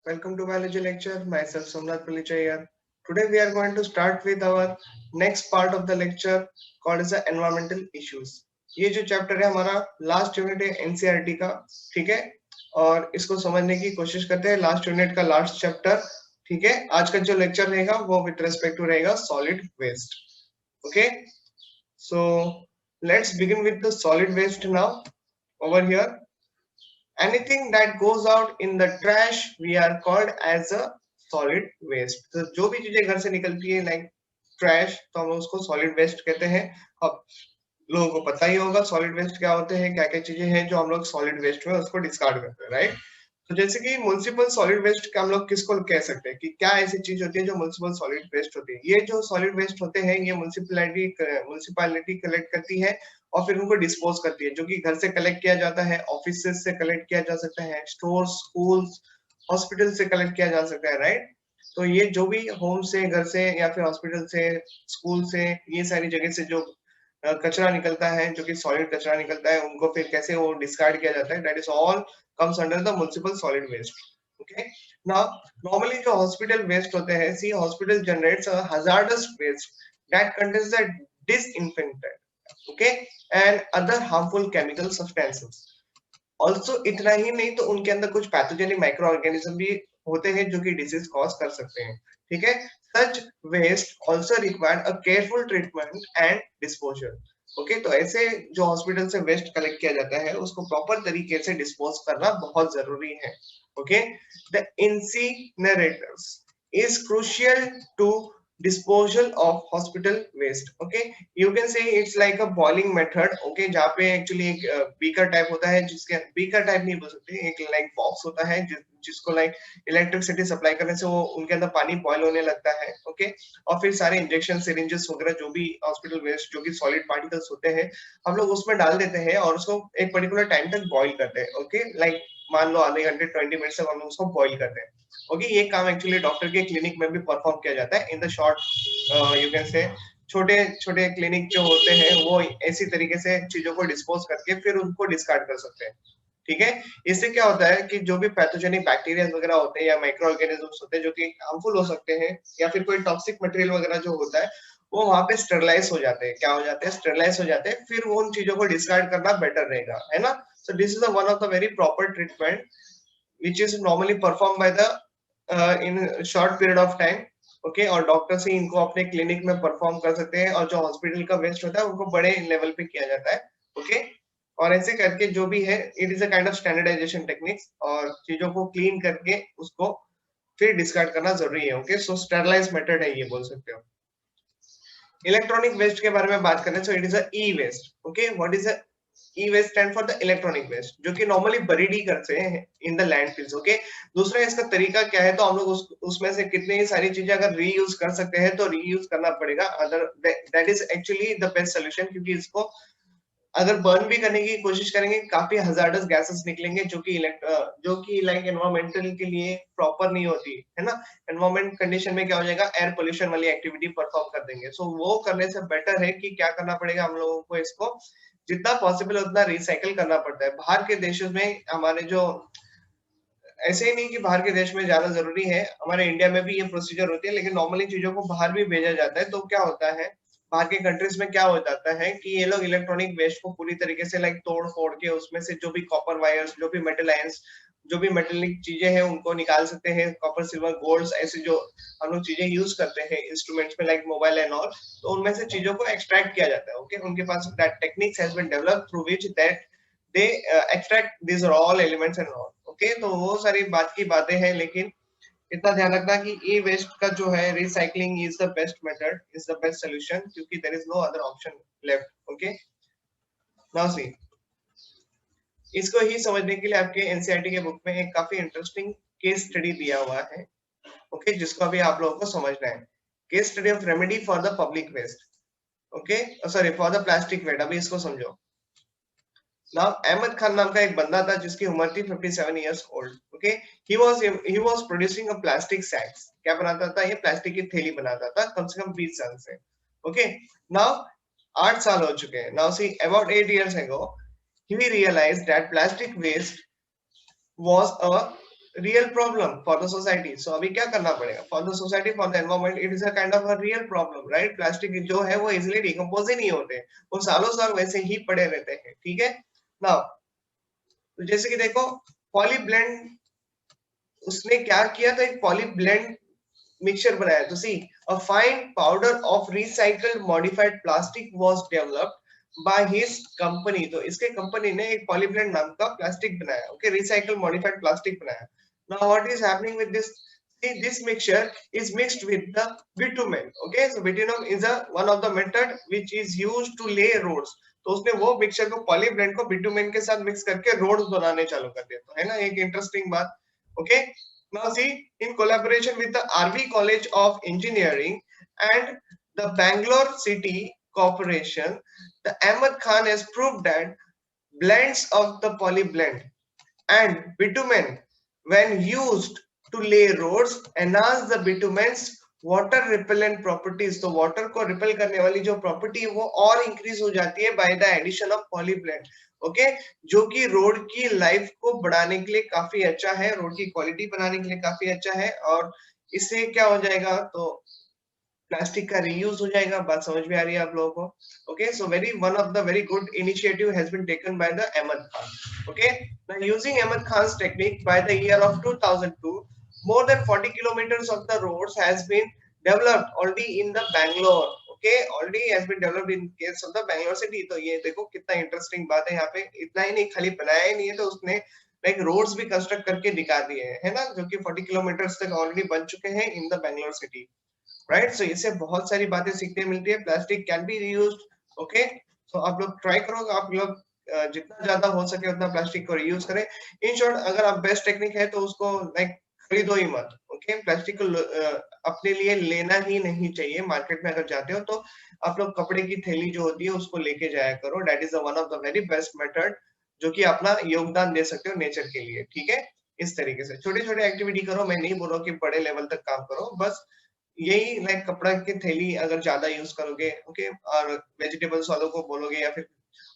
Welcome to biology lecture. Myself Somnath Palicha here. Today we are going to start with our next part of the lecture called as the environmental issues. ये जो chapter है हमारा last unit है NCERT का, ठीक है, और इसको समझने की कोशिश करते हैं. लास्ट यूनिट का लास्ट चैप्टर, ठीक है. आज का जो लेक्चर रहेगा वो विद रेस्पेक्ट टू रहेगा solid waste. Okay, so let's begin with the solid waste now. Over here, anything that goes out in the trash we are called as a solid waste. तो जो भी चीजें घर से निकलती है लाइक ट्रैश, तो हम उसको सॉलिड वेस्ट कहते हैं. अब लोगों को पता ही होगा सॉलिड वेस्ट क्या होते हैं, क्या क्या चीजें हैं जो हम लोग सॉलिड वेस्ट में उसको डिस्कार्ड करते हैं, राइट. तो जैसे कि म्युनिसिपल सॉलिड वेस्ट का हम लोग किसको कह सकते हैं कि क्या ऐसी चीज होती है जो म्युनिसिपल सॉलिड वेस्ट होती है. ये जो सॉलिड वेस्ट होते हैं ये म्युनिसिपैलिटी कलेक्ट करती है और फिर उनको डिस्पोज करती है, जो कि घर से कलेक्ट किया जाता है, ऑफिस से कलेक्ट किया जा सकता है, स्टोर, स्कूल्स, हॉस्पिटल से कलेक्ट किया जा सकता है, राइट. तो ये जो भी होम से, घर से या फिर हॉस्पिटल से, स्कूल से, ये सारी जगह से जो कचरा निकलता है, जो कि सॉलिड कचरा निकलता है, उनको फिर कैसे वो डिस्कार्ड किया जाता है, that is all comes under the municipal solid waste. Okay, now normally जो hospital waste होते हैं, see hospital generates a hazardous waste that contains the disinfectant, okay, and other harmful chemical substances. Also इतना ही नहीं, तो उनके अंदर कुछ पैथोजेनिक माइक्रो ऑर्गेनिज्म भी होते हैं जो कि डिसीज कॉज कर सकते हैं, ठीक है. Such waste also required a careful treatment and disposal. Okay, तो ऐसे जो हॉस्पिटल से वेस्ट कलेक्ट किया जाता है उसको प्रॉपर तरीके से डिस्पोज करना बहुत जरूरी है. Okay, the incinerators is crucial to disposal of hospital waste. Okay, you can say it's like a boiling method. Okay, जहाँ पे actually एक बीकर टाइप होता है, जिसके बीकर टाइप नहीं बोल सकते, एक लाइक बॉक्स होता है जिसको लाइक इलेक्ट्रिसिटी सप्लाई करने से वो उनके अंदर पानी बॉयल होने लगता है. ओके, और फिर सारे इंजेक्शन सिरिंजेस वगैरह जो भी हॉस्पिटल वेस्ट जो कि सॉलिड पार्टिकल्स होते हैं, हम लोग उसमें डाल देते हैं और उसको एक पर्टिकुलर टाइम तक बॉईल करते हैं. ओके, लाइक मान लो आधे घंटे 20 मिनट तक हम लोग उसको बॉईल करते हैं. ओके, ये काम एक्चुअली डॉक्टर के क्लिनिक में भी परफॉर्म किया जाता है in the short, you can से छोटे छोटे क्लिनिक जो होते हैं वो ऐसी तरीके से चीजों को डिस्पोज करके फिर उनको डिस्कार्ड कर सकते हैं, ठीक है. इससे क्या होता है कि जो भी पैथोजेनिक बैक्टीरिया वगैरह होते हैं या माइक्रो ऑर्गेनिजम्स होते हैं जो कि हार्मफुल हो सकते हैं, या फिर कोई टॉक्सिक मटेरियल वगैरह जो होता है, वो वहां पे स्टरलाइज हो जाते हैं. क्या हो जाते हैं? स्टरलाइज हो जाते हैं. फिर वो उन चीजों को डिस्कार्ड करना बेटर रहेगा, है ना. So this is one of the very proper treatment which is normally performed by the in short period of time. Okay, और डॉक्टर से इनको अपने क्लिनिक में परफॉर्म कर सकते हैं, और जो हॉस्पिटल का वेस्ट होता है उनको बड़े लेवल पे किया जाता है. ओके, और ऐसे करके जो भी है it is a kind of standardisation techniques, और चीजों को क्लीन करके उसको फिर डिस्कार्ड करना जरूरी है. ओके, सो स्टरलाइज मेथड है ये, बोल सकते हो. इलेक्ट्रॉनिक वेस्ट के बारे में बात करें तो it is a e waste. Okay, what is a e waste stand for the electronic waste, जो कि नॉर्मली बरीड ही करते हैं इन द लैंडफिल्स. ओके, दूसरा इसका तरीका क्या है, तो हम लोग उसमें से कितनी सारी चीजें अगर रीयूज कर सकते हैं तो रीयूज करना पड़ेगा. Other that is actually the best solution, क्योंकि इसको अगर बर्न भी करने की कोशिश करेंगे काफी हजार्डस गैसेस निकलेंगे जो कि लाइक एनवायरमेंटल के लिए प्रॉपर नहीं होती है ना. एनवायरमेंट कंडीशन में क्या हो जाएगा, एयर पोल्यूशन वाली एक्टिविटी परफॉर्म कर देंगे. सो वो करने से बेटर है कि क्या करना पड़ेगा हम लोगों को, इसको जितना पॉसिबल उतना रिसाइकल करना पड़ता है. बाहर के देशों में हमारे जो, ऐसे ही नहीं कि बाहर के देश में ज्यादा जरूरी है, हमारे इंडिया में भी ये प्रोसीजर होती है, लेकिन नॉर्मली चीजों को बाहर भी भेजा जाता है. तो क्या होता है बाहर के कंट्रीज में, क्या हो जाता है कि ये लोग इलेक्ट्रॉनिक वेस्ट को पूरी तरीके से लाइक तोड़ फोड़ के उसमें से जो भी कॉपर वायर्स, जो भी मेटल आयंस, जो भी मेटेलिक चीजें हैं उनको निकाल सकते हैं. कॉपर, सिल्वर, गोल्ड, ऐसे जो हम लोग चीजें यूज करते हैं इंस्ट्रूमेंट्स में लाइक मोबाइल एंड ऑल, तो उनमें से चीजों को एक्सट्रैक्ट किया जाता है. ओके, उनके पास that techniques has been developed through which that they extract this all elements and all. Okay, तो वो सारी बात की बातें हैं, लेकिन इतना ध्यान रखना कि ई वेस्ट का जो है recycling is the best method, is the best solution, क्योंकि there is no other option left. Okay, now see, इसको ही समझने के लिए आपके एनसीईआरटी के बुक में एक काफी इंटरेस्टिंग केस स्टडी दिया हुआ है. ओके, जिसको अभी आप लोगों को समझना है. Case study of remedy for the public waste. Okay, sorry, for the plastic waste. अभी इसको समझो. नाउ अहमद खान नाम का एक बंदा था जिसकी उम्र थी 57 years old. Okay, he was producing a plastic sacks. क्या बनाता था ये? प्लास्टिक की थैली बनाता था, कम से कम 20 साल से. ओके, नाउ 8 साल हो चुके हैं. Now see, about 8 years ago he realized that plastic waste was a real problem for the society. So अभी क्या करना पड़ेगा for the society, for the environment. It is a kind of a real problem, right. Plastic जो है वो easily decompose ही नहीं होते, वो सालों साल वैसे ही पड़े रहते हैं. ठीक है. नाउ तो जैसे कि देखो पॉली ब्लेंड, उसने क्या किया था, एक पॉली ब्लेंड मिक्सचर बनाया. तो see a fine powder of recycled modified plastic was developed by his company. तो इसके कंपनी ने एक पॉलीब्लेंड नाम का प्लास्टिक बनाया. ओके, रिसाइकल्ड मॉडिफाइड प्लास्टिक बनाया. Now what is happening with this? See, this mixture is mixed with the bitumen. Okay, so bitumen is a one of the method which is used to lay roads. तो उसने वो mixture को polyblend को bitumen के साथ mix करके roads बनाने चालू कर दिया. तो है ना एक इंटरेस्टिंग बात. Okay. Now see, in collaboration with the RV College of Engineering and the Bangalore City Corporation, the Ahmed Khan has proved that blends of the polyblend and bitumen, when used to lay roads, enhance the bitumen's water repellent properties. तो water को repel करने वाली जो property है वो और increase हो जाती है by the addition of polyblend. Okay, जो कि रोड की लाइफ को बढ़ाने के लिए काफी अच्छा है, रोड की क्वालिटी बनाने के लिए काफी अच्छा है. और इससे क्या हो जाएगा, तो प्लास्टिक का रीयूज हो जाएगा. बात समझ में आ रही है आप लोगों को? Okay, so very one of the very good initiative has been taken by the Ahmed Khan. Okay, now using Ahmed Khan's technique by the year of 2002, more than 40 kilometers of the roads has been developed already in the Bangalore. Okay, already has been developed in case of the Bangalore city. तो ये देखो कितना interesting बात है यहाँ पे. इतना ही नहीं, खाली बनाया ही नहीं है, तो उसने लाइक रोड्स भी कंस्ट्रक्ट करके दिखा दिए हैं, है ना, जो कि 40 किलोमीटर तक ऑलरेडी बन चुके हैं in the Bangalore city. Right. So इससे बहुत सारी बातें सीखने मिलती है. Plastic can be reused. Okay, so आप लोग ट्राई करो, आप लोग जितना ज्यादा हो सके उतना प्लास्टिक को रीयूज करें. इन शॉर्ट, अगर आप बेस्ट टेक्निक है तो उसको लाइक खरीदो ही मत. ओके, प्लास्टिक को अपने लिए लेना ही नहीं चाहिए. मार्केट में अगर जाते हो तो आप लोग कपड़े की थैली जो होती है उसको लेके जाया करो. That is one of the very best method जो कि अपना योगदान दे सकते हो नेचर के लिए. ठीक है, इस तरीके से छोटे छोटे एक्टिविटी करो. मैं नहीं बोल रहा कि बड़े लेवल तक काम करो, बस यही लाइक कपड़ा की थैली अगर ज्यादा यूज करोगे, ओके, और वेजिटेबल्स वालों को बोलोगे या फिर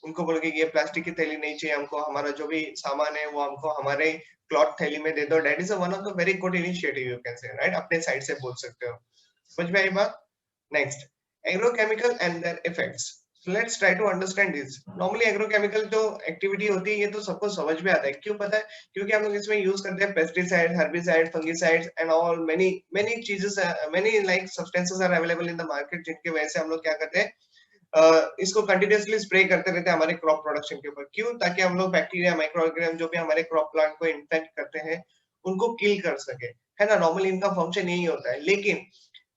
उनको बोलोगे ये प्लास्टिक की थैली नहीं चाहिए हमको, हमारा जो भी सामान है वो हमको हमारे क्लॉथ थैली में दे दो. That is one of the very good initiative you can से, राइट. अपने साइड से बोल सकते हो. समझ में आई बात? Next, agrochemical and there effects. So let's try to understand this. Normally agrochemical जो एक्टिविटी होती है ये तो सबको समझ में आता है. क्यों पता है? क्योंकि हम लोग इसमें यूज करते हैं pesticide, herbicide, fungicides and all many many चीजेस, many like substances are available in the market, जिनके वजह से हम लोग क्या करते हैं, इसको कंटिन्यूअसली स्प्रे करते रहते हैं हमारे क्रॉप प्रोडक्शन के ऊपर. क्यों? ताकि हम लोग बैक्टीरिया, माइक्रो ऑर्गेनिज्म जो भी हमारे क्रॉप प्लांट को इन्फेक्ट करते हैं उनको किल कर सके, है ना. नॉर्मली इनका फंक्शन यही होता है. लेकिन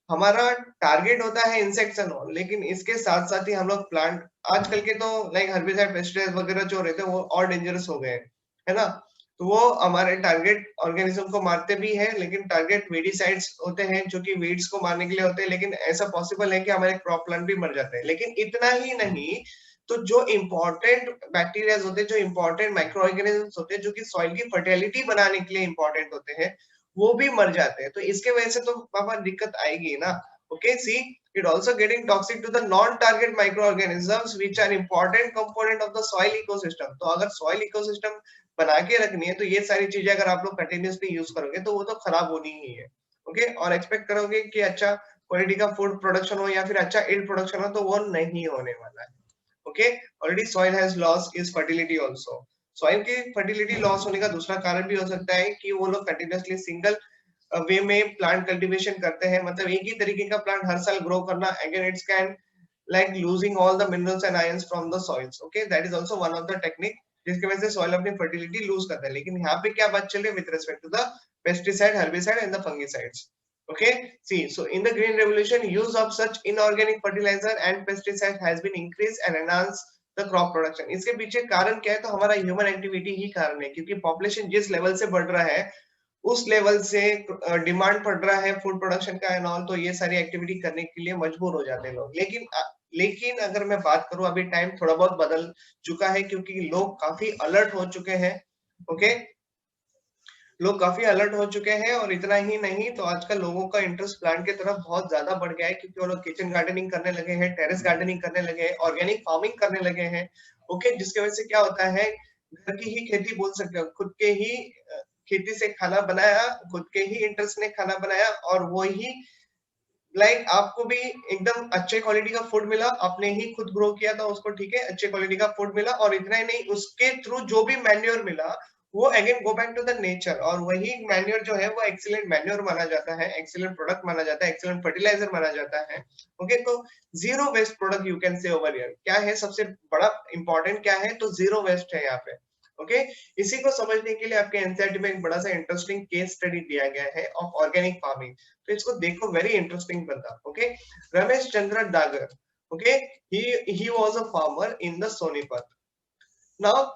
हमारा टारगेट होता है इंसेक्ट्स एंड ऑल, लेकिन इसके साथ साथ ही हम लोग प्लांट, आजकल के तो लाइक हर्बिसाइड, पेस्टिसाइड वगैरह जो रहते हैं वो और डेंजरस हो गए हैं, है ना. तो वो हमारे टारगेट ऑर्गेनिज्म को मारते भी है, लेकिन टारगेट वीडिसाइड्स होते हैं जो कि वीड्स को मारने के लिए होते हैं. लेकिन ऐसा पॉसिबल है कि हमारे क्रॉप प्लांट भी मर जाते हैं. लेकिन इतना ही नहीं, तो जो इंपॉर्टेंट बैक्टीरिया होते हैं, जो इंपॉर्टेंट माइक्रो ऑर्गेनिज्म होते हैं, जो कि सॉइल की फर्टिलिटी बनाने के लिए इंपॉर्टेंट होते हैं, वो भी मर जाते हैं. तो इसके वजह से तो पापा दिक्कत आएगी ना. Okay, see, it also getting toxic to the non-target microorganisms which are important component of the soil ecosystem. तो अगर soil ecosystem बना के रखनी है तो ये सारी चीजें अगर आप लोग कंटिन्यूअसली यूज करोगे तो वो तो खराब होनी ही है. ओके, और एक्सपेक्ट करोगे कि अच्छा क्वालिटी का फूड प्रोडक्शन हो या फिर अच्छा एड प्रोडक्शन हो, तो वो नहीं होने वाला है. Okay, already soil has lost is fertility also. Soil की फर्टिलिटी लॉस होने का दूसरा कारण भी हो सकता है कि वो लोग कंटिन्यूअसली सिंगल वे में प्लांट कल्टीवेशन करते हैं. मतलब एक ही तरीके का प्लांट हर साल ग्रो करना, again it's can like losing all the minerals and ions from the soils. Okay, that is also one of the technique जिसकी वजह से soil अपनी fertility lose करता है. लेकिन यहाँ पे क्या बात चल रही है with respect to the pesticide, herbicide and the fungicides. Okay, see, so in the green revolution, use of such inorganic fertilizer and pesticide has been increased and enhanced the crop production. इसके पीछे कारण क्या है? तो हमारा human activity ही कारण है, क्योंकि population जिस लेवल से बढ़ रहा है उस लेवल से डिमांड पड़ रहा है फूड प्रोडक्शन का एंड ऑल, तो ये सारी एक्टिविटी करने के लिए मजबूर हो जाते हैं लोग. लेकिन अगर मैं बात करूं, अभी टाइम थोड़ा बहुत बदल चुका है क्योंकि लोग काफी अलर्ट हो चुके हैं. ओके, लोग काफी अलर्ट हो चुके हैं. और इतना ही नहीं, तो आजकल लोगों का इंटरेस्ट प्लांट की तरफ बहुत ज्यादा बढ़ गया है, क्योंकि वो लोग किचन गार्डनिंग करने लगे हैं, टेरेस गार्डनिंग करने लगे हैं, ऑर्गेनिक फार्मिंग करने लगे हैं. ओके, जिसकी वजह से क्या होता है, घर की ही खेती बोल सकते हो, खुद के ही खेती से खाना बनाया, खुद के ही इंटरेस्ट ने खाना बनाया और वो ही आपको भी एकदम अच्छे क्वालिटी का फूड मिला, आपने ही खुद ग्रो किया था उसको, ठीक है, अच्छे क्वालिटी का फूड मिला और इतना ही नहीं, उसके थ्रू जो भी मैन्योर मिला वो again go back to the nature और वही मैन्योर जो है वो एक्सीलेंट मैन्योर माना जाता है, एक्सीलेंट प्रोडक्ट माना जाता है, एक्सीलेंट फर्टिलाइजर माना जाता है। ओके, तो zero waste product you can say over here. क्या है सबसे बड़ा इंपॉर्टेंट, क्या है तो जीरो वेस्ट है यहाँ पे। ओके, इसी को समझने के लिए आपके एनसीईआरटी में एक बड़ा सा इंटरेस्टिंग केस स्टडी दिया गया है ऑफ ऑर्गेनिक फार्मिंग। तो इसको देखो, वेरी इंटरेस्टिंग बंदा। Okay, Ramesh Chandra Dagar. Okay, he was a farmer in the Sonipat now,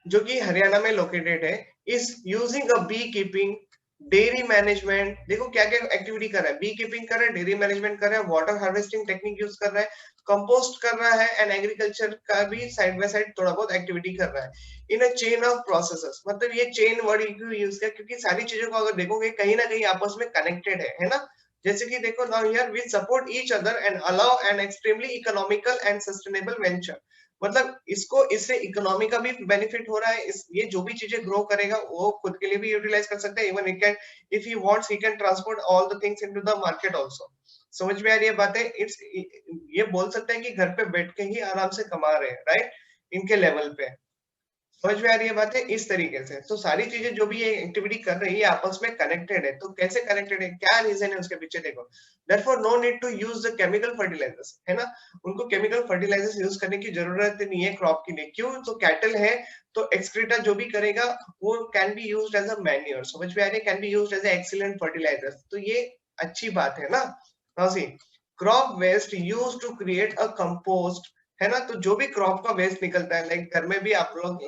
जो कि हरियाणा में लोकेटेड है, is using a bee keeping, dairy management. देखो क्या क्या एक्टिविटी कर रहा है, बी कीपिंग कर रहा है, डेयरी मैनेजमेंट कर रहा है, वाटर हार्वेस्टिंग टेक्निक यूज कर रहा है, कंपोस्ट कर रहा है एंड एग्रीकल्चर का भी साइड बाय साइड थोड़ा बहुत एक्टिविटी कर रहा है इन अ चेन ऑफ प्रोसेसेस। मतलब ये चेन वर्ड क्यों यूज किया, क्योंकि सारी चीजों को अगर देखोगे कहीं ना कहीं आपस में कनेक्टेड है ना। जैसे कि देखो, now here we support each other and allow an extremely economical and sustainable venture. मतलब इसको, इससे इकोनॉमी का भी बेनिफिट हो रहा है, इस ये जो भी चीजें ग्रो करेगा वो खुद के लिए भी यूटिलाइज कर सकता है, even he can, if he wants he can transport all the things into the market also. समझ में आ रही है बातें? इट्स, ये बोल सकते हैं कि घर पे बैठ के ही आराम से कमा रहे हैं, राइट, इनके लेवल पे। समझ में आ रही है बातें? इस तरीके से तो सारी चीजें जो भी ये एक्टिविटी कर रही है आपस में कनेक्टेड है। तो कैसे कनेक्टेड है, क्या रीजन है उसके पीछे, देखो। Therefore no need to use the chemical fertilisers, है ना। उनको केमिकल फर्टिलाइजर्स यूज करने की जरूरत नहीं है क्रॉप के लिए। क्यों? तो कैटल है, तो एक्सक्रीटा जो भी करेगा वो can be used as a manure. समझ में आ रही है? Can be used as a excellent fertiliser. तो ये अच्छी बात है ना। Now see, crop waste used to create a compost, है ना। तो जो भी क्रॉप का वेस्ट निकलता है, लाइक घर में भी आप लोग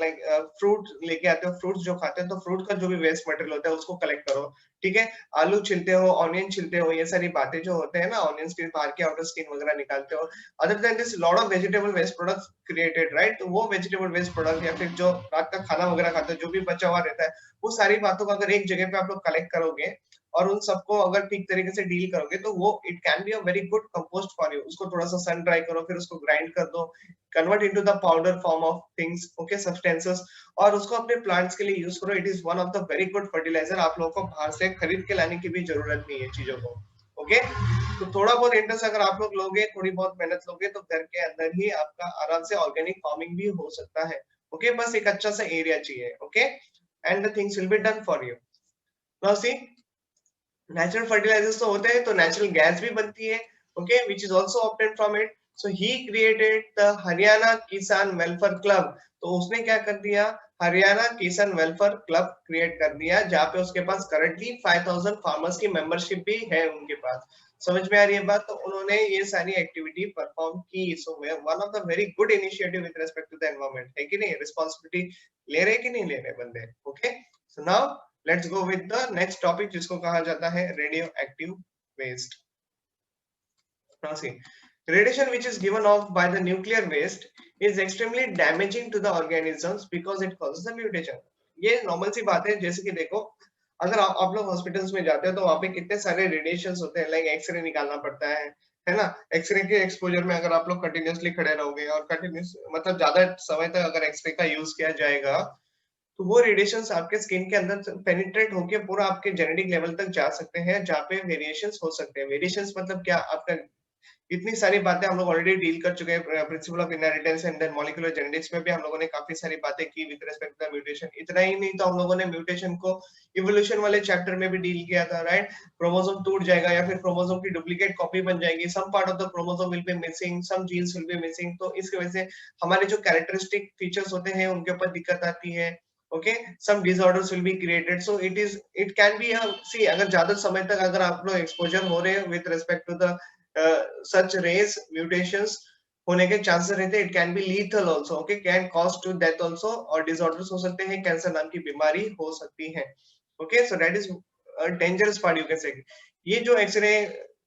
फ्रूट लेके आते हो, फ्रूट्स जो खाते हैं, तो फ्रूट का जो भी वेस्ट मटेरियल होता है उसको कलेक्ट करो, ठीक है। आलू छिलते हो, ऑनियन छिलते हो, ये सारी बातें जो होते हैं ना, ऑनियन स्किन, बाहर की आउटर स्किन वगैरह निकालते हो। Other than this lot of vegetable waste products created, right. तो वो वेजिटेबल वेस्ट प्रोडक्ट या फिर जो रात का खाना वगैरह खाते हो, जो भी बचा हुआ रहता है, वो सारी बातों को अगर एक जगह पे आप लोग कलेक्ट करोगे और उन सबको अगर ठीक तरीके से डील करोगे, तो वो it can be a very good compost for you. उसको थोड़ा सा सन ड्राई करो, फिर उसको ग्राइंड कर दो, convert into the powder form of things, okay, substances, और उसको अपने प्लांट्स के लिए यूज करो। It is one of the very good fertiliser. आप लोगों को बाहर से खरीद के लाने की भी जरूरत नहीं है चीजों को। ओके, तो थोड़ा बहुत इंटरेस्ट अगर आप लोग लोगे, थोड़ी बहुत मेहनत लोगे, तो घर के अंदर ही आपका आराम से ऑर्गेनिक फार्मिंग भी हो सकता है। ओके, बस एक अच्छा सा एरिया चाहिए। Okay, and the things will be done for you. Now see, natural fertilisers तो होते हैं, तो नेचुरल गैस भी बनती है, okay, which is also obtained from it. So he created the Haryana Kisan welfare club. तो उसने क्या कर दिया, Haryana Kisan welfare club create कर दिया, जहाँ पे उसके पास करंटली 5000 फार्मर्स की मेंबरशिप भी है उनके पास। समझ में आ रही है बात? तो उन्होंने ये सारी एक्टिविटी परफॉर्म की। So one of the very good initiative with respect to the environment, है कि नहीं? रिस्पांसिबिलिटी ले रहे कि नहीं ले रहे बंदे? Okay, so now let's go with the next topic, जिसको कहा जाता है radioactive waste. Now see, radiation which is given off by the nuclear waste is extremely damaging to the organisms because it causes a mutation. ये normal सी बात है। जैसे कि देखो, अगर आप लोग हॉस्पिटल्स में जाते हो तो वहां पे कितने सारे रेडिएशंस होते हैं, लाइक एक्सरे निकालना पड़ता है ना। एक्सरे के एक्सपोजर में अगर आप लोग कंटिन्यूअसली खड़े रहोगे और कंटिन्यूस मतलब ज्यादा समय तक अगर एक्सरे का यूज किया जाएगा, तो वो रेडिएशंस आपके स्किन के अंदर पेनिट्रेट होके पूरा आपके जेनेटिक लेवल तक जा सकते हैं, जहाँ पे वेरिएशंस हो सकते हैं। वेरिएशंस मतलब क्या, आपका इतनी सारी बातें हम लोग ऑलरेडी डील कर चुके हैं, principle of inheritance and then molecular genetics में भी हम लोगों ने काफी सारी बातें की with respect to the mutation. इतना ही नहीं तो हम लोगों ने म्यूटेशन को इवोल्यूशन वाले चैप्टर में भी डील किया था, राइट। क्रोमोसोम टूट जाएगा या फिर क्रोमोसोम की डुप्लीकेट कॉपी बन जाएगी, some part of the chromosome will be missing, some genes will be missing. तो इसकी वजह से हमारे जो कैरेक्टरिस्टिक फीचर्स होते हैं उनके ऊपर दिक्कत आती है। Okay, some disorders will be created. So it can be see, अगर ज्यादा समय तक अगर आप लोग एक्सपोजर हो रहे हैं with respect to the such race mutations होने के चांसेस रहते हैं। It can be lethal also, okay, can cause to death also, और डिसऑर्डर्स हो सकते हैं, कैंसर नाम की बीमारी हो सकती है। Okay, so that is dangerous part you can से। ये जो एक्सरे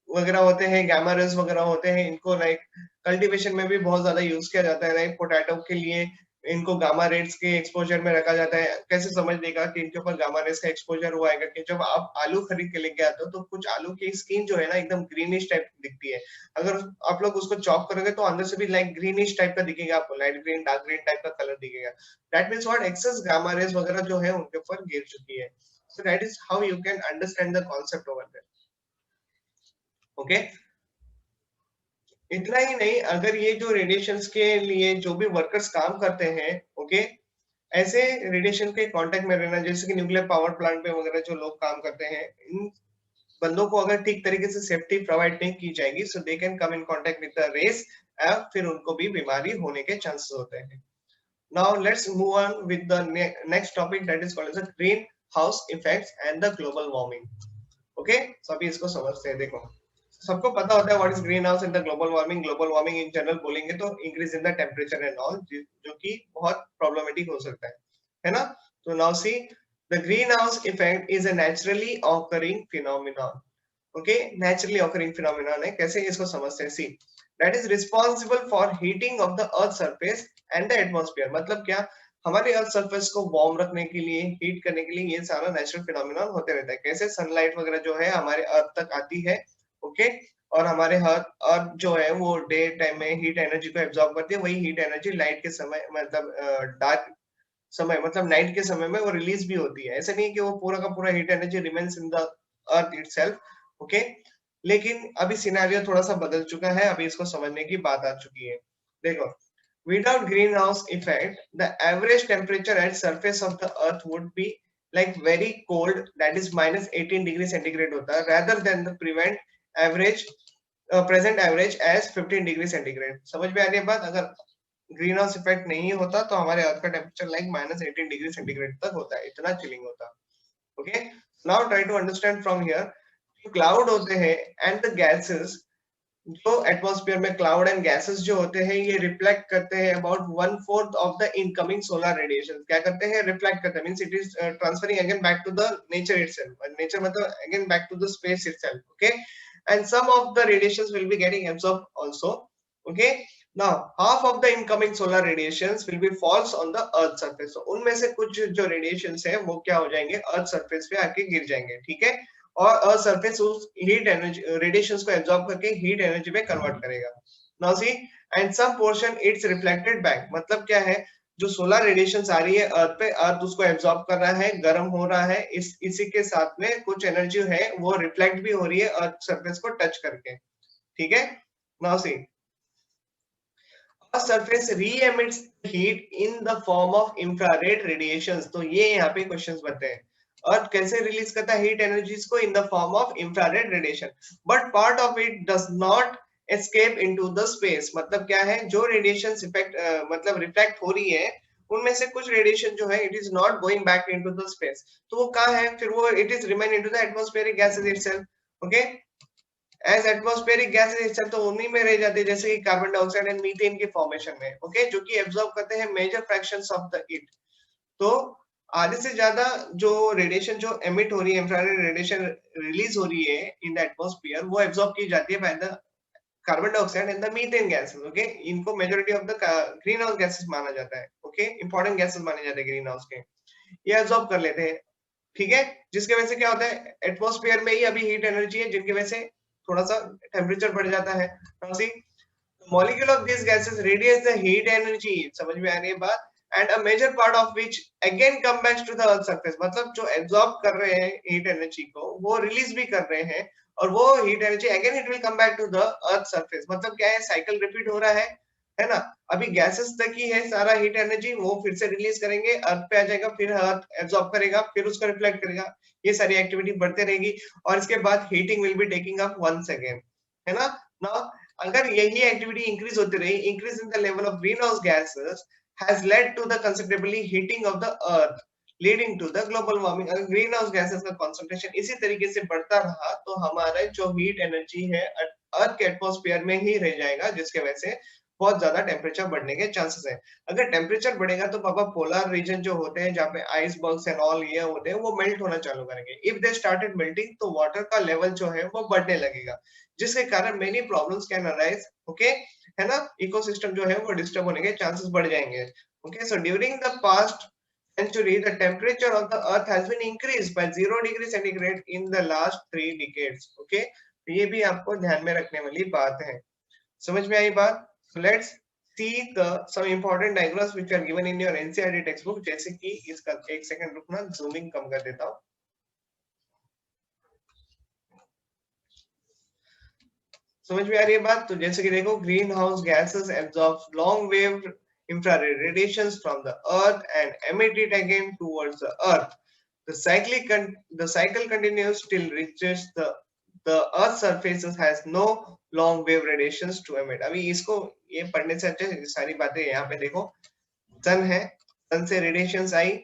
वगैरह होते हैं, गामा रेज वगैरह होते हैं, इनको लाइक कल्टीवेशन में भी बहुत ज्यादा यूज किया जाता है, लाइक पोटैटो के लिए इनको गामा रेड्स के एक्सपोजर में रखा जाता है। कैसे समझ लेगा कि इनके ऊपर गामा रेड्स का एक्सपोजर हुआ है? कि जब आप आलू खरीद के लेके आते हो तो कुछ आलू की स्किन जो है ना एकदम ग्रीनिश टाइप दिखती है। अगर आप लोग उसको चॉप करोगे तो अंदर से भी लाइक ग्रीनिश टाइप का दिखेगा आपको, light green, dark green type का कलर दिखेगा। That means what, excess gamma rays वगैरह जो है उनके ऊपर गिर चुकी है। So that is how you can understand the concept over there. Okay, इतना ही नहीं, अगर ये जो रेडिएशंस के लिए जो भी वर्कर्स काम करते हैं, ओके, ऐसे रेडिएशन के कांटेक्ट में रहना, जैसे कि न्यूक्लियर पावर प्लांट पे वगैरह जो लोग काम करते हैं, इन बंदों को अगर ठीक तरीके से सेफ्टी प्रोवाइड नहीं की जाएगी, so they can come in contact with the race, फिर उनको भी बीमारी होने के चांसेस होते हैं। Now let's move on with the next topic, that is called as the green house effects and the global warming. Okay, so अभी इसको समझते हैं। देखो, सबको पता होता है what is green house and the global warming. Global warming in general बोलेंगे तो increase in the temperature and all, जो कि बहुत प्रॉब्लमेटिक हो सकता है ना? तो now see, the green house effect is a naturally occurring phenomenon. Okay, naturally occurring phenomenon है। कैसे, इसको समझते हैं। See, that is responsible for heating of the earth surface and the atmosphere. मतलब क्या, हमारे अर्थ सरफेस को वार्म रखने के लिए, हीट करने के लिए ये सारा नेचुरल फिनोमेनन होते रहता है। कैसे, सनलाइट वगैरह जो है हमारे अर्थ तक आती है, ओके, और हमारे अर्थ जो है वो डे टाइम में हीट एनर्जी को एब्जॉर्ब करती है, वही हीट एनर्जी लाइट के समय, मतलब डार्क समय, मतलब नाइट के समय में वो रिलीज भी होती है। ऐसा नहीं है कि वो पूरा का पूरा heat energy remains in the earth itself, okay. लेकिन अभी सिनेरियो थोड़ा सा बदल चुका है, अभी इसको समझने की बात आ चुकी है। देखो, without greenhouse effect, the average temperature at surface of the earth would be like very cold, that is minus 18 degree centigrade होता है, rather than the average present average as 15 degree centigrade. समझ में आ रही है बात? अगर ग्रीन हाउस इफेक्ट नहीं होता तो हमारे अर्थ का temperature like minus 18 degree centigrade तक होता है, इतना चिलिंग होता। Okay, now try to understand from here. Cloud होते हैं एंड द गैसेस, जो एटमॉस्फेयर में क्लाउड एंड गैसेस जो होते हैं, ये रिफ्लेक्ट करते हैं about 1/4 of the incoming solar radiation. क्या करते हैं? रिफ्लेक्ट करते हैं, means it is transferring again back to the nature itself. Nature मतलब again back to the space itself, okay, and some of the radiations will be getting absorbed also, okay. Now half of the incoming solar radiations will be falls on the earth surface. उनमें से कुछ जो radiations है वो क्या हो जाएंगे? Earth surface पे आके गिर जाएंगे, ठीक है, और अर्थ सरफेस उस हीट एनर्जी रेडिएशंस को एब्जॉर्ब करके हीट एनर्जी में कन्वर्ट करेगा। Now see, and some portion it's reflected back. मतलब क्या है, जो सोलर रेडिएशंस आ रही है अर्थ पे, अर्थ उसको एब्जॉर्ब कर रहा है, गर्म हो रहा है, इसी के साथ में कुछ एनर्जी है वो रिफ्लेक्ट भी हो रही है अर्थ सरफेस को टच करके, ठीक है। Now see, Earth surface re-emits heat in the form of infrared radiations। तो ये यहाँ पे क्वेश्चंस बनते हैं। अर्थ कैसे रिलीज करता है हीट एनर्जीज को? इन the form of infrared radiation, but part of it does not escape into the space. मतलब क्या है, जो रेडिएशन इफेक्ट मतलब रिफ्लेक्ट हो रही है, उनमें से कुछ रेडिएशन जो है it is not going back into the space. तो वो कहाँ है फिर? वो it is remain into the atmospheric gases itself, okay. As atmospheric gases तो उन्हीं में रह जाते हैं, जैसे कि कार्बन डाइऑक्साइड एंड मीथेन के फॉर्मेशन में, ओके, जो कि एब्जॉर्ब करते हैं major fractions of the heat. तो आधे से ज्यादा जो रेडिएशन जो एमिट हो रही है, इंफ्रारेड रेडिएशन रिलीज हो रही है इन द एटमॉस्फेयर, वो एब्जॉर्ब की जाती है by the carbon dioxide and the methane gases, okay. इनको majority of the green house gases माना जाता है, ओके, इंपॉर्टेंट गैसेस माने जाते हैं ग्रीन हाउस के। ये एब्जॉर्ब कर लेते हैं, ठीक है, जिसके वजह से क्या होता है, एटमॉस्फेयर में ही अभी हीट एनर्जी है, जिनकी वजह से थोड़ा सा टेम्परेचर बढ़ जाता है। सी, molecule of these gases radiates the heat energy, समझ में आ रही है बात, and a major part of which again come back to the earth surface। मतलब जो एब्जॉर्ब कर रहे हैं हीट एनर्जी को, वो रिलीज भी कर रहे हैं, और वो heat energy again it will come back to the earth surface. मतलब क्या है, साइकिल रिपीट हो रहा है ना? अभी गैसेस तक ही है सारा हीट एनर्जी, वो फिर से रिलीज करेंगे, अर्थ पे आ जाएगा, फिर अर्थ एब्जॉर्ब करेगा, फिर उसको रिफ्लेक्ट करेगा, ये सारी एक्टिविटी बढ़ते रहेगी, और इसके बाद heating will be taking up once again, है ना? नाउ अगर यही एक्टिविटी इंक्रीज होती रही, increase in the level of green house gases has led to the considerably heating of the earth, leading to the global warming. अगर green house gases का concentration इसी तरीके से बढ़ता रहा, तो हमारा जो हीट एनर्जी है अर्थ के एटमॉस्फेयर में ही रह जाएगा, जिसके वजह से बहुत ज्यादा टेम्परेचर बढ़ने के चांसेस है। अगर टेम्परेचर बढ़ेगा तो पापा पोलर रीजन जो होते हैं, जहाँ पे आइसबर्ग्स एंड ऑल ये होते हैं, वो मेल्ट होना चालू करेंगे। इफ दे स्टार्टेड मेल्टिंग, तो वाटर का लेवल जो है वो बढ़ने लगेगा, जिसके कारण many problems can arise, okay, है ना? इकोसिस्टम जो है वो डिस्टर्ब होने के चांसेस बढ़ जाएंगे। Okay, so during the past century, the temperature of the earth has been increased by 0 degree centigrade in the last 3 decades. Okay, तो ये भी आपको ध्यान में रखने वाली बात है. समझ में आई बात? So let's see the some important diagrams which are given in your NCERT textbook. जैसे कि इसका एक सेकंड रुकना, zooming कम कर देता हूँ. समझ में आ रही है बात? तो जैसे कि देखो, green house gases absorb long wave infrared radiations from the earth and emit it again towards the earth. The cycle continues till reaches the earth surfaces has no long wave radiations to emit. अभी इसको ये पढ़ने से अच्छा सारी बातें यहाँ पे देखो. सन है, सन से रेडिएशंस आई.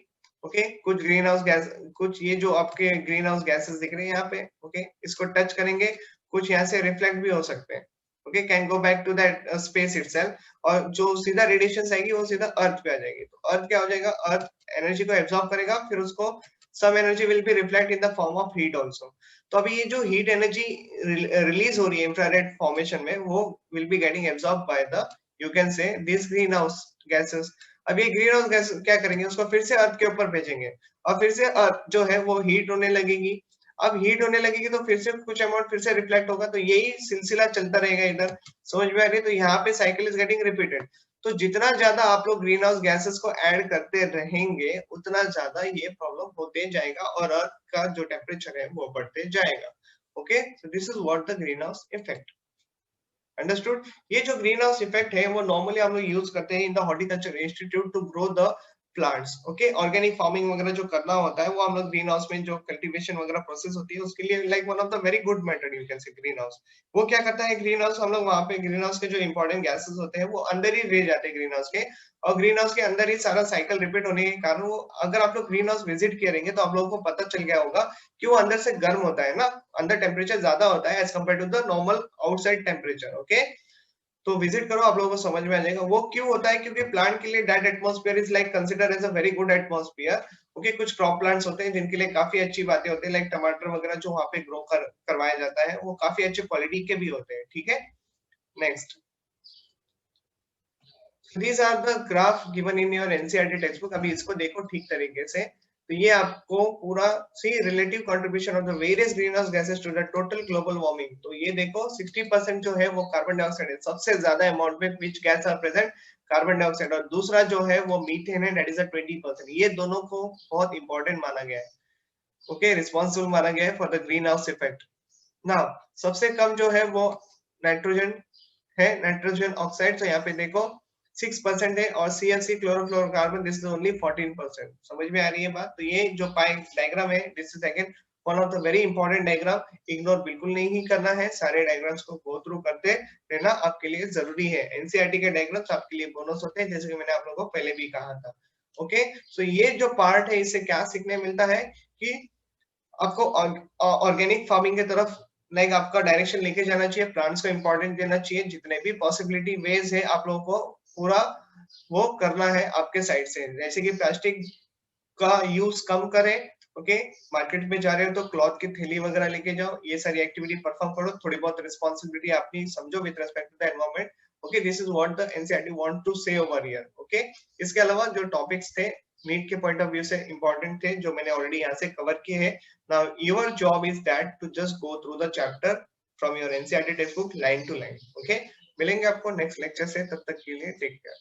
ओके, कुछ ग्रीन हाउस गैस, कुछ ये जो आपके ग्रीन हाउस गैसेस दिख रहे हैं यहाँ पे. ओके, इसको टच करेंगे, कुछ यहाँ से रिफ्लेक्ट भी हो सकते हैं. Okay, can go back to that space itself, और जो सीधा रेडिएशन आएगी वो सीधा अर्थ पे आ जाएगी. तो अर्थ क्या हो जाएगा? अर्थ एनर्जी को एब्जॉर्ब करेगा, फिर उसको some energy will be reflect in the form of heat also. तो अभी ये जो हीट एनर्जी रिलीज हो रही है इंफ्रारेड फॉर्मेशन में, वो will be getting absorb by the, you can से, दिस ग्रीन हाउस गैसेस. अब ये ग्रीन हाउस गैस क्या करेंगे? उसको फिर से अर्थ के ऊपर भेजेंगे, और फिर से अर्थ जो है वो हीट होने लगेगी. अब हीट होने लगेगी तो फिर से कुछ अमाउंट फिर से रिफ्लेक्ट होगा, तो यही सिलसिला चलता रहेगा इधर. समझ में आ रही है? तो यहाँ पे साइकिल इज गेटिंग रिपीटेड. तो जितना ज्यादा आप लोग ग्रीन हाउस गैसेस को ऐड करते रहेंगे, उतना ज्यादा ये प्रॉब्लम होते जाएगा, और अर्थ का जो टेम्परेचर है वो बढ़ते जाएगा. Okay, so this is what the green house effect. Understood? ये जो ग्रीन हाउस इफेक्ट है वो नॉर्मली हम लोग यूज करते हैं in the horticulture institute to grow the plants. Okay, organic farming वगैरह जो करना होता है वो हम लोग ग्रीन हाउस में, जो कल्टीवेशन वगैरह प्रोसेस होती है उसके लिए like one of the very good method you can से ग्रीन हाउस. वो क्या करता है ग्रीन हाउस? हम लोग वहां पे ग्रीन हाउस के जो इंपॉर्टेंट गैसेस होते हैं वो अंदर ही रह जाते हैं ग्रीन हाउस के, और ग्रीन हाउस के अंदर ही सारा साइकिल रिपीट होने के कारण वो, अगर आप लोग ग्रीन हाउस विजिट करेंगे तो आप लोगों को पता चल गया होगा कि वो अंदर से गर्म होता है ना, अंदर टेम्परेचर ज्यादा होता है as compare to the normal outside temperature. Okay, तो विजिट करो, आप लोगों को समझ में आ जाएगा. वो क्यों होता है? क्योंकि प्लांट के लिए that atmosphere is like consider as a very good atmosphere. Okay, कुछ क्रॉप प्लांट्स होते हैं जिनके लिए काफी अच्छी बातें होती है, लाइक टमाटर वगैरह जो वहां पे ग्रो करवाया जाता है वो काफी अच्छे क्वालिटी के भी होते हैं. ठीक है, next. These are the graph given in your NCERT textbook. अभी इसको देखो ठीक तरीके से. तो ये आपको पूरा see relative contribution of the various green house gases to the total global warming. तो ये देखो 60% जो है वो कार्बन डाइऑक्साइड है, सबसे ज्यादा अमाउंट में which gas are present, carbon dioxide, और दूसरा जो है वो मीथेन है, दैट इज अ 20%. ये दोनों को बहुत इंपॉर्टेंट माना गया है. ओके, रिस्पॉन्सिबल माना गया है for the green house effect. Now सबसे कम जो है वो नाइट्रोजन है, नाइट्रोजन ऑक्साइड. तो यहाँ पे देखो 6% है, और CFC chlorofluorocarbon this is only 14%. समझ में आ रही है बात? तो ये जो पाई डायग्राम है, this is again one of the very important diagram. Ignore बिल्कुल नहीं करना है, सारे डायग्राम्स को गो थ्रू करते रहना आपके लिए जरूरी है. एनसीईआरटी के डायग्राम्स आपके लिए बोनस होते हैं, जैसे कि मैंने आप लोगों को पहले भी कहा था. ओके, सो ये जो पार्ट है इससे क्या सीखने मिलता है कि आपको ऑर्गेनिक फार्मिंग की तरफ लाइक आपका डायरेक्शन लेके जाना चाहिए, प्लांट्स को इंपॉर्टेंट देना चाहिए, जितने भी पॉसिबिलिटी वेज है आप लोगों को पूरा वो करना है आपके साइड से. जैसे कि प्लास्टिक का यूज कम करें. ओके, मार्केट में जा रहे हो तो क्लॉथ की थैली वगैरह लेके जाओ, ये सारी एक्टिविटी परफॉर्म करो, थोड़ी बहुत रिस्पॉन्सिबिलिटी अपनी समझो with respect to the environment. Okay, this is what the NCERT want to say over here. Okay, इसके अलावा जो टॉपिक्स थे नीट के पॉइंट ऑफ व्यू से इंपॉर्टेंट थे, जो मैंने ऑलरेडी यहाँ से कवर किए हैं. Now your job is that to just go through the chapter from your NCERT textbook line to line. Okay, मिलेंगे आपको नेक्स्ट लेक्चर से, तब तक के लिए टेक केयर.